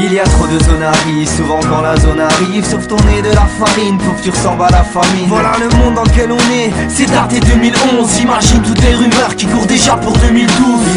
Il y a trop de zones arrivent, souvent quand la zone arrive, sauf ton nez de la farine, faut que tu ressembles à la famine. Voilà le monde dans lequel on est, c'est daté 2011. Imagine toutes les rumeurs qui courent déjà pour 2012.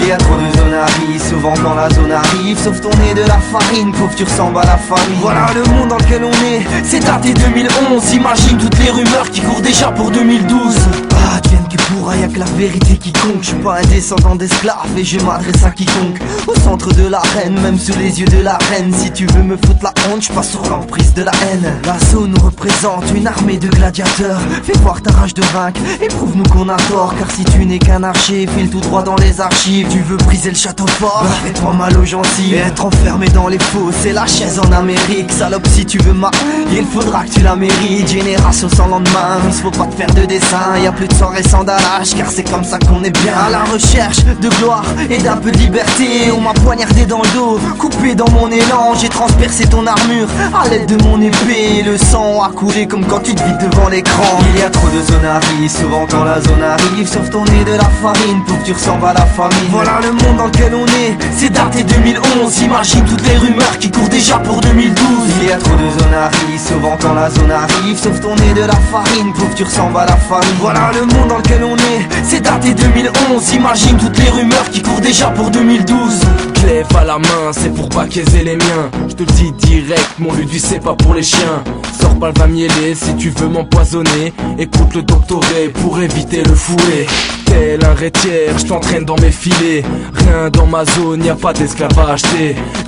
Il y a trop de zones arrivent, souvent quand la zone arrive, sauf ton nez de la farine, faut que tu ressembles à la famine. Voilà le monde dans lequel on est, c'est daté 2011. Imagine toutes les rumeurs qui courent déjà pour 2012. Ah, advienne que pourra, y'a que la vérité qui compte. Je suis pas un descendant d'esclaves et je m'adresse à quiconque. Au centre de l'arène, même sous les yeux de la reine. Si tu veux me foutre la honte, je passe sur l'emprise de la haine. L'assaut nous représente une armée de gladiateurs. Fais voir ta rage de vaincre et prouve-nous qu'on a tort. Car si tu n'es qu'un archer, file tout droit dans les archives. Tu veux briser le château fort, bah, fais-toi mal aux gencives. Et être enfermé dans les faux, c'est la chaise en Amérique. Salope, si tu veux ma, il faudra que tu la mérites. Génération sans lendemain, il faut pas te faire de dessin. Y'a plus de soirée sans dallage, car c'est comme ça qu'on est bien. À la recherche de gloire et d'un peu de liberté. On m'a poignardé dans le dos, coupé dans mon élan. J'ai transpercé ton armure à l'aide de mon épée. Le sang a coulé comme quand tu te vides devant l'écran. Il y a trop de zones arrivent, souvent quand la zone arrive, sauf ton nez de la farine, pour que tu ressembles à la famine. Voilà le monde dans lequel on est, c'est daté 2011. Imagine toutes les rumeurs qui courent déjà pour 2012. Il y a trop de zones arrivent, souvent quand la zone arrive, sauf ton nez de la farine, pour que tu ressembles à la famine. Voilà le monde dans lequel on est, c'est daté 2011. Imagine toutes les rumeurs qui courent déjà pour 2012. Clef à la main, c'est pour pas qu'aiser les miens. Je te le dis direct, mon Ludwig c'est pas pour les chiens. Sors pas le va mieler si tu veux m'empoisonner. Écoute le doctoré pour éviter le fouet. Tel un rétière, je t'entraîne dans mes filets. Rien dans ma zone, y a pas d'esclavage.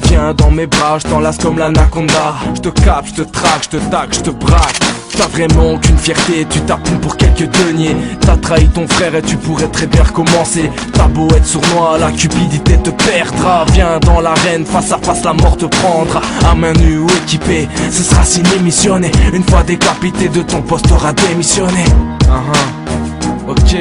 Viens dans mes bras, je t'enlace comme l'anaconda. Je te capte, je te traque, je te tac, je te braque. T'as vraiment aucune fierté, tu t'appuies pour quelques deniers. T'as trahi ton frère et tu pourrais très bien recommencer. T'as beau être sournois, la cupidité te perdra. Viens dans l'arène, face à face la mort te prendra. À main nue ou équipée, ce sera signé missionné. Une fois décapité de ton poste t'auras démissionné. Ok.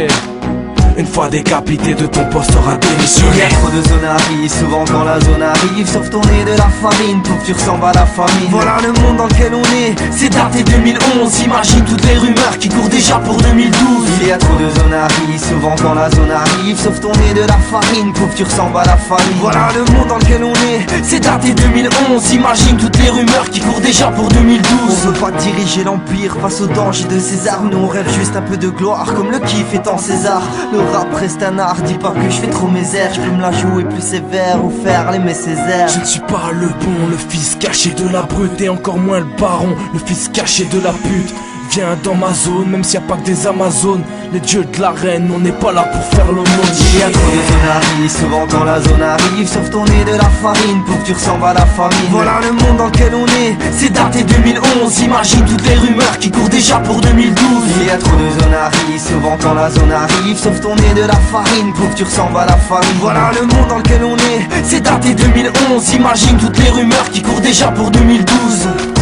Une fois décapité de ton poste t'auras démissionné. Il y a trop de zones arrivent, souvent quand la zone arrive, sauf ton nez de la farine, pour que tu ressembles à la famine. Voilà le monde dans lequel on est, c'est daté 2011. Imagine toutes les rumeurs qui courent déjà pour 2012. Il y a trop de zones arrivent, souvent quand la zone arrive, sauf ton nez de la farine, pour que tu ressembles à la famine. Voilà le monde dans lequel on est, c'est daté 2011. Imagine toutes les rumeurs qui courent déjà pour 2012. On veut pas diriger l'empire face au danger de ces armes. Nous on rêve juste un peu de gloire, comme le kiff étant César. Le rap reste un art, dis pas que je fais trop mes airs. Je peux me la jouer plus sévère ou faire les Césaires. Je ne suis pas le bon, le fils caché de la brute, et encore moins le baron, le fils caché de la pute. Viens dans ma zone, même s'il n'y a pas que des Amazones. Les dieux de l'arène, on n'est pas là pour faire l'aumône. Il y a trop de zones arrivent, souvent quand la zone arrive, sauf ton nez de la farine, pour que tu ressembles à la famine. Voilà le monde dans lequel on est, c'est daté 2011. Imagine toutes les rumeurs qui courent déjà pour 2012. Il y a trop de zones arrivent, souvent quand la zone arrive, sauf ton nez de la farine, pour que tu ressembles à la famine. Voilà le monde dans lequel on est, c'est daté 2011. Imagine toutes les rumeurs qui courent déjà pour 2012.